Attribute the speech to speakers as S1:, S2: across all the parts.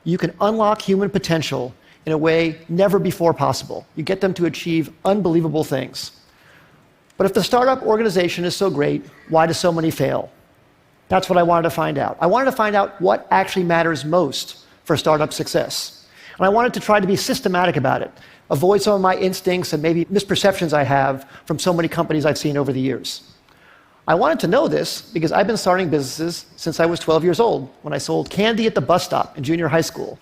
S1: you can unlock human potential in a way never before possible. You get them to achieve unbelievable things. But if the startup organization is so great, why do so many fail? That's what I wanted to find out. I wanted to find out what actually matters most for startup success. And I wanted to try to be systematic about it, avoid some of my instincts and maybe misperceptions I have from so many companies I've seen over the years. I wanted to know this because I've been starting businesses since I was 12 years old, when I sold candy at the bus stop in junior high school,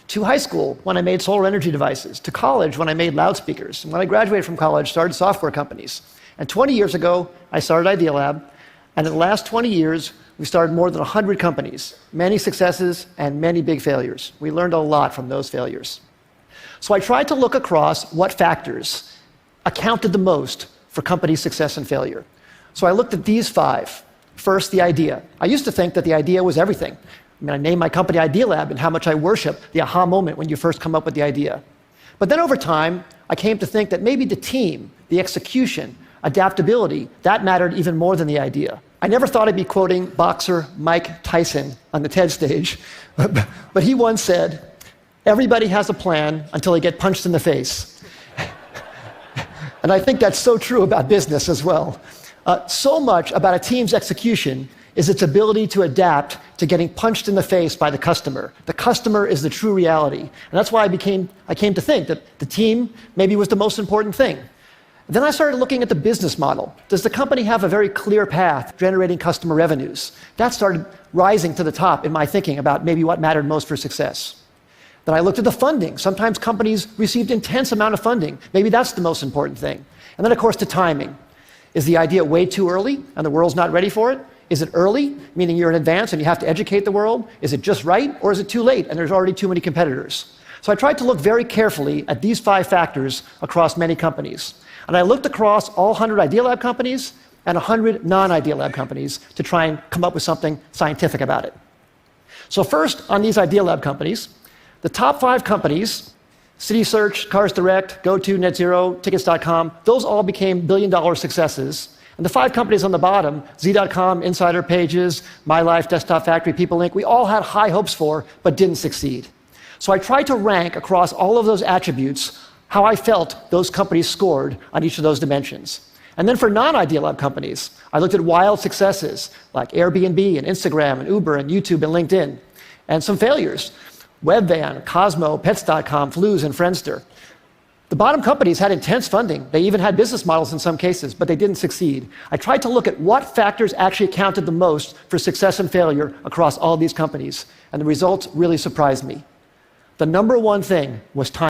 S1: to high school when I made solar energy devices, to college when I made loudspeakers, and when I graduated from college, started software companies. And 20 years ago, I started Idea Lab, and in the last 20 years, we started more than 100 companies, many successes and many big failures. We learned a lot from those failures. So I tried to look across what factors accounted the most for company success and failure. So I looked at these 5. First, the idea. I used to think that the idea was everything. I named my company Idea Lab, and how much I worship the aha moment when you first come up with the idea. But then over time, I came to think that maybe the team, the execution, adaptability, that mattered even more than the idea. I never thought I'd be quoting boxer Mike Tyson on the TED stage, but he once said, "Everybody has a plan until they get punched in the face." And I think that's so true about business as well. So much about a team's execution is its ability to adapt to getting punched in the face by the customer. The customer is the true reality. And that's why I came to think that the team maybe was the most important thing. Then I started looking at the business model. Does the company have a very clear path generating customer revenues? That started rising to the top in my thinking about maybe what mattered most for success. Then I looked at the funding. Sometimes companies received intense amount of funding. Maybe that's the most important thing. And then, of course, the timing. Is the idea way too early and the world's not ready for it? Is it early, meaning you're in advance and you have to educate the world? Is it just right, or is it too late and there's already too many competitors? So I tried to look very carefully at these 5 factors across many companies. And I looked across all 100 Idea Lab companies and 100 non-Idea Lab companies to try and come up with something scientific about it. So first, on these Idea Lab companies, the top 5 companies, CitySearch, Cars Direct, GoTo, NetZero, Tickets.com, those all became billion-dollar successes. And the 5 companies on the bottom, Z.com, Insider Pages, MyLife, Desktop Factory, People Inc., we all had high hopes for, but didn't succeed. So I tried to rank across all of those attributes how I felt those companies scored on each of those dimensions. And then for non-Idea Lab companies, I looked at wild successes like Airbnb and Instagram and Uber and YouTube and LinkedIn, and some failures. Webvan, Cosmo, Pets.com, Flues, and Friendster. The bottom companies had intense funding. They even had business models in some cases, but they didn't succeed. I tried to look at what factors actually counted the most for success and failure across all these companies, and the results really surprised me. The number one thing was time.